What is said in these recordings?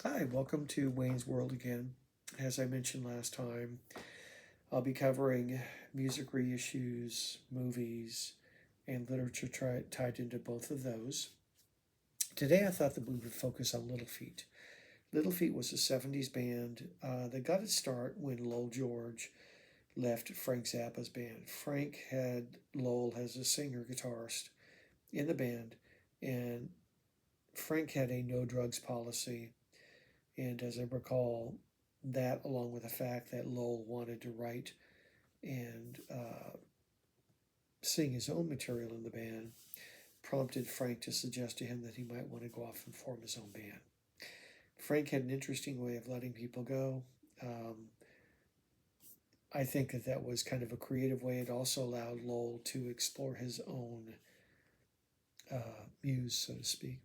Hi, welcome to Wayne's World again. As I mentioned last time, I'll be covering music reissues, movies, and literature tied into both of those. Today I thought that we would focus on Little Feat. Little Feat was a 70s band that got its start when Lowell George left Frank Zappa's band. Frank had Lowell as a singer guitarist in the band, and Frank had a no drugs policy. And as I recall, that along with the fact that Lowell wanted to write and sing his own material in the band prompted Frank to suggest to him that he might want to go off and form his own band. Frank had an interesting way of letting people go. I think that was kind of a creative way. It also allowed Lowell to explore his own muse, so to speak.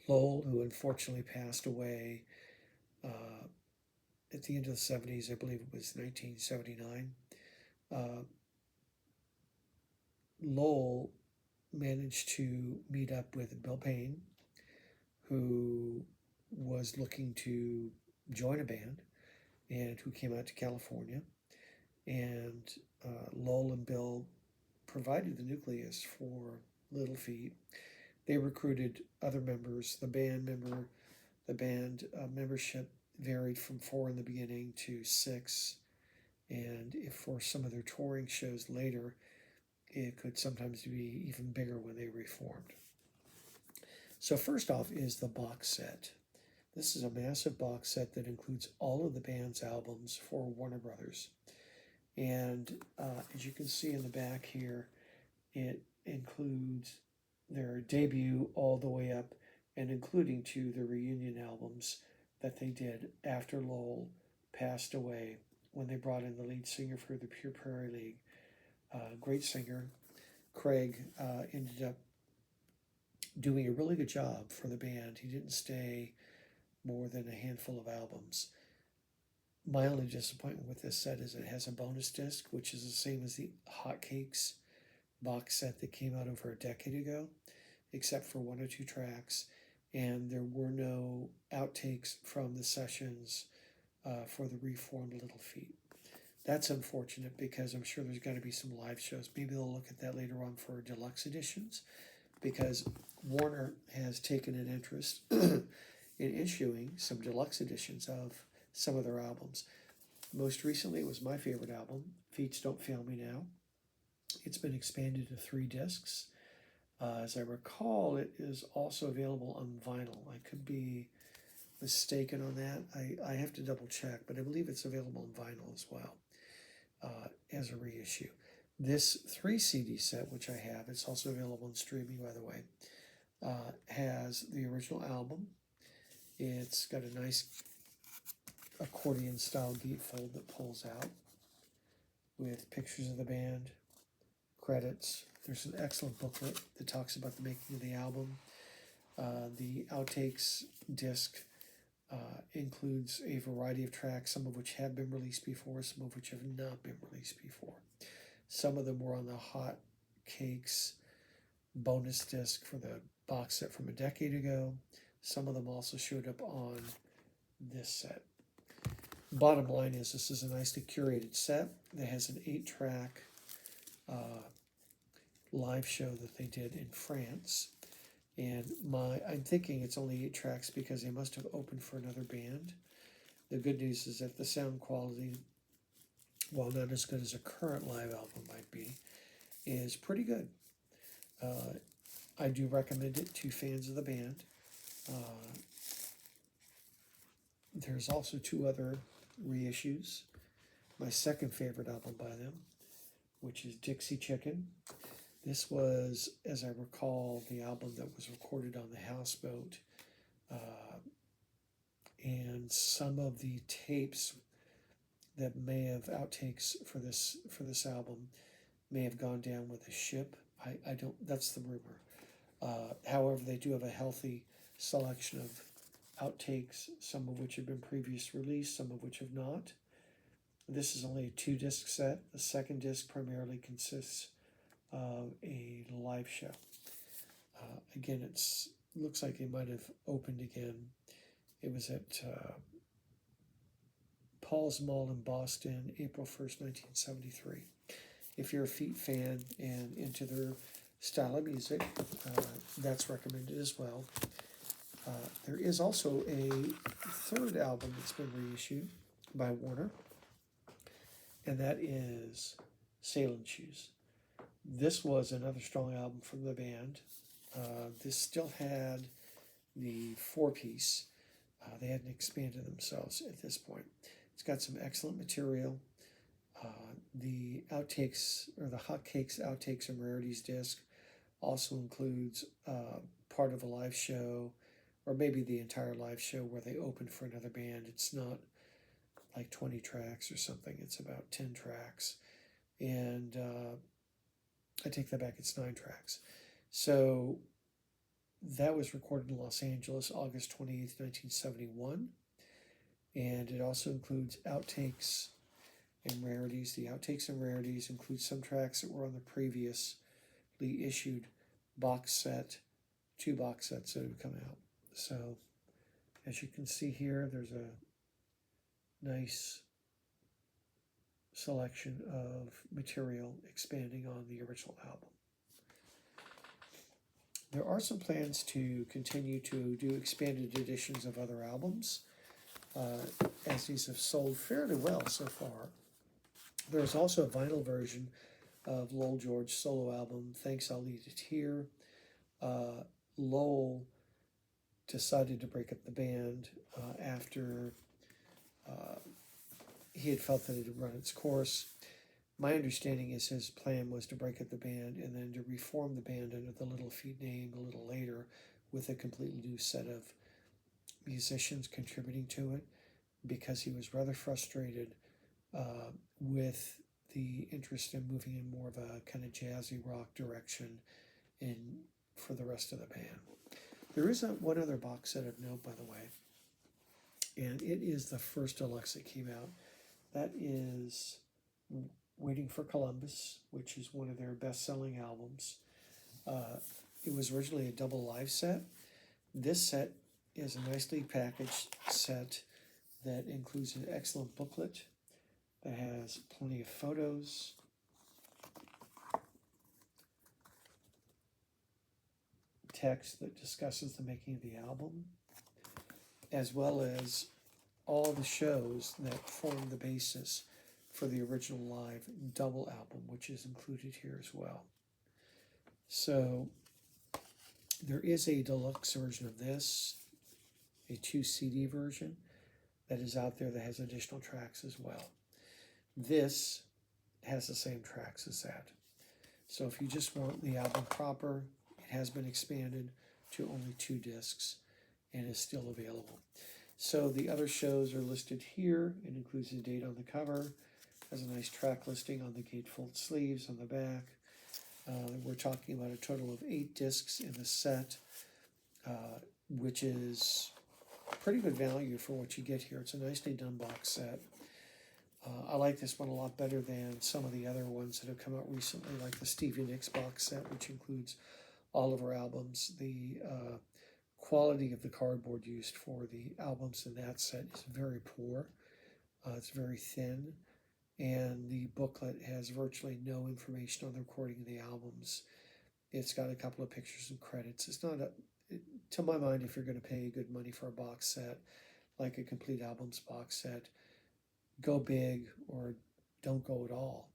Lowell, who unfortunately passed away at the end of the 70s, I believe it was 1979, Lowell managed to meet up with Bill Payne, who was looking to join a band and who came out to California. And Lowell and Bill provided the nucleus for Little Feat. They recruited other members. The band membership varied from 4 in the beginning to 6. And if for some of their touring shows later, it could sometimes be even bigger when they reformed. So first off is the box set. This is a massive box set that includes all of the band's albums for Warner Brothers. And as you can see in the back here, it includes their debut all the way up and including to the reunion albums that they did after Lowell passed away when they brought in the lead singer for the Pure Prairie League. Great singer. Craig ended up doing a really good job for the band. He didn't stay more than a handful of albums. My only disappointment with this set is it has a bonus disc, which is the same as the Hotcakes box set that came out over a decade ago, except for 1 or 2 tracks, and there were no outtakes from the sessions for the reformed Little Feat. That's unfortunate because I'm sure there's got to be some live shows. Maybe they'll look at that later on for deluxe editions because Warner has taken an interest in issuing some deluxe editions of some of their albums. Most recently, it was my favorite album, Feats Don't Fail Me Now. It's been expanded to 3 discs. As I recall, it is also available on vinyl. I could be mistaken on that. I have to double check, but I believe it's available on vinyl as well as a reissue. This 3 CD set, which I have, it's also available on streaming, by the way, has the original album. It's got a nice accordion-style gatefold that pulls out with pictures of the band, credits. There's an excellent booklet that talks about the making of the album. The outtakes disc includes a variety of tracks, some of which have been released before, some of which have not been released before. Some of them were on the Hot Cakes bonus disc for the box set from a decade ago. Some of them also showed up on this set. Bottom line is this is a nicely curated set that has an 8-track live show that they did in France. And I'm thinking it's only 8 tracks because they must have opened for another band. The good news is that the sound quality, while not as good as a current live album might be, is pretty good. I do recommend it to fans of the band. There's also 2 other reissues. My second favorite album by them, which is Dixie Chicken. This was, as I recall, the album that was recorded on the houseboat. And some of the tapes that may have outtakes for this album may have gone down with the ship. I don't. That's the rumor. However, they do have a healthy selection of outtakes, some of which have been previous released, some of which have not. This is only a 2-disc set. The second disc primarily consists of a live show. Again, it looks like they might have opened again It was at Paul's Mall in Boston, April 1st, 1973. If you're a Feet fan and into their style of music, that's recommended as well. There is also a third album that's been reissued by Warner, and that is Sailing Shoes. This was another strong album from the band. This still had the four-piece. They hadn't expanded themselves at this point. It's got some excellent material. The outtakes, or the Hotcakes Outtakes and Rarities disc, also includes part of a live show, or maybe the entire live show where they opened for another band. It's not like 20 tracks or something, it's about 10 tracks. And I take that back, it's 9 tracks. So that was recorded in Los Angeles, August 28th, 1971. And it also includes outtakes and rarities. The outtakes and rarities include some tracks that were on the previously issued box set, 2 box sets that have come out. So, as you can see here, there's a nice selection of material expanding on the original album. There are some plans to continue to do expanded editions of other albums, as these have sold fairly well so far. There's also a vinyl version of Lowell George's solo album, Thanks, I'll Leave It Here. Lowell decided to break up the band after he had felt that it had run its course. My understanding is his plan was to break up the band and then to reform the band under the Little Feat name a little later with a completely new set of musicians contributing to it, because he was rather frustrated with the interest in moving in more of a kind of jazzy rock direction for the rest of the band. There is one other box set of note, by the way, and it is the first deluxe that came out. That is Waiting for Columbus, which is one of their best-selling albums. It was originally a double live set. This set is a nicely packaged set that includes an excellent booklet that has plenty of photos, text that discusses the making of the album, as well as all the shows that form the basis for the original live double album, which is included here as well. So there is a deluxe version of this, a 2 CD version that is out there that has additional tracks as well. This has the same tracks as that. So if you just want the album proper, it has been expanded to only 2 discs and is still available. So the other shows are listed here. It includes the date on the cover, has a nice track listing on the gatefold sleeves on the back. We're talking about a total of 8 discs in the set, which is pretty good value for what you get here. It's a nicely done box set. I like this one a lot better than some of the other ones that have come out recently, like the Stevie Nicks box set, which includes all of her albums. The quality of the cardboard used for the albums in that set is very poor. It's very thin, and the booklet has virtually no information on the recording of the albums. It's got a couple of pictures and credits. It's not to my mind, if you're going to pay good money for a box set, like a complete albums box set, go big or don't go at all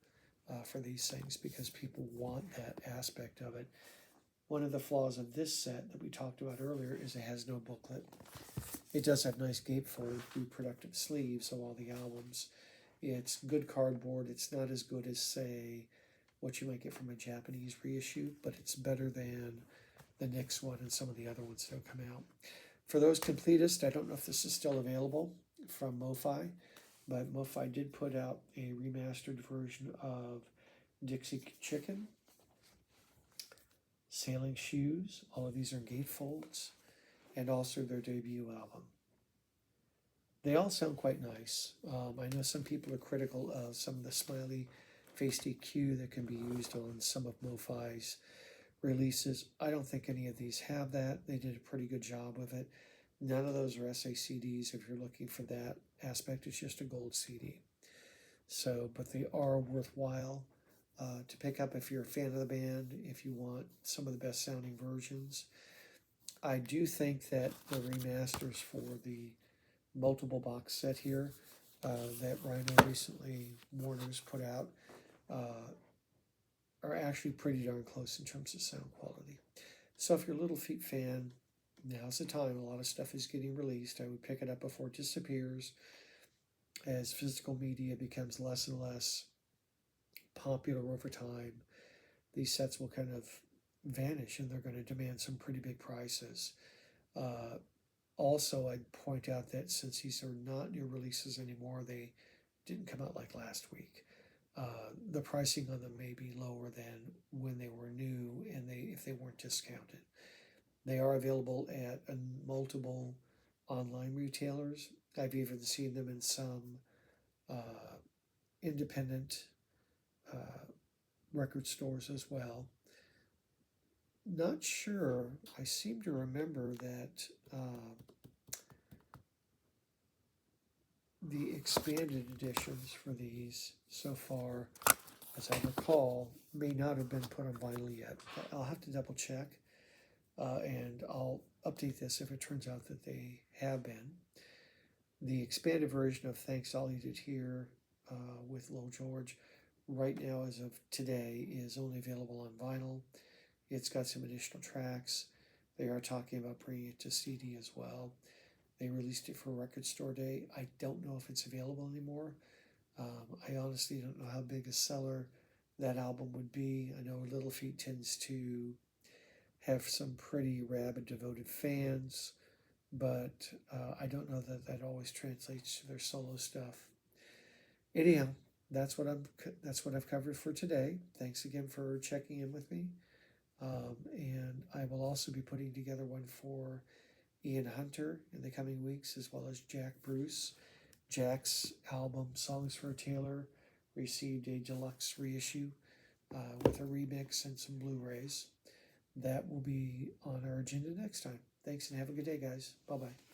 for these things, because people want that aspect of it. One of the flaws of this set that we talked about earlier is it has no booklet. It does have nice gatefold reproductive sleeves of all the albums. It's good cardboard. It's not as good as, say, what you might get from a Japanese reissue, but it's better than the Nicks one and some of the other ones that have come out. For those completists, I don't know if this is still available from MoFi, but MoFi did put out a remastered version of Dixie Chicken, Sailing Shoes, all of these are gatefolds, and also their debut album. They all sound quite nice. I know some people are critical of some of the smiley face EQ that can be used on some of MoFi's releases. I don't think any of these have that. They did a pretty good job with it. None of those are SACDs if you're looking for that aspect. It's just a gold CD. So, but they are worthwhile to pick up if you're a fan of the band, if you want some of the best sounding versions. I do think that the remasters for the multiple box set here that Rhino recently, Warner's put out, uh, are actually pretty darn close in terms of sound quality. So if you're a Little Feat fan, now's the time. A lot of stuff is getting released. I would pick it up before it disappears. As physical media becomes less and less popular over time, these sets will kind of vanish and they're going to demand some pretty big prices. Uh, Also, I'd point out that since these are not new releases anymore, they didn't come out like last week. The pricing on them may be lower than when they were new and if they weren't discounted. They are available at multiple online retailers. I've even seen them in some uh, independent uh, record stores as well. Not sure. I seem to remember that the expanded editions for these so far, as I recall, may not have been put on vinyl yet. I'll have to double check, and I'll update this if it turns out that they have been. The expanded version of Thanks I'll Eat It Here with Lil George right now as of today is only available on vinyl. It's got some additional tracks. They are talking about bringing it to CD as well. They released it for Record Store Day. I don't know if it's available anymore. I honestly don't know how big a seller that album would be. I know Little Feat tends to have some pretty rabid, devoted fans, but I don't know that that always translates to their solo stuff. Anyhow, that's what I've covered for today. Thanks again for checking in with me, and I will also be putting together one for Ian Hunter in the coming weeks, as well as Jack Bruce. Jack's album Songs for a Tailor received a deluxe reissue with a remix and some Blu-rays. That will be on our agenda next time. Thanks and have a good day, guys. Bye-bye.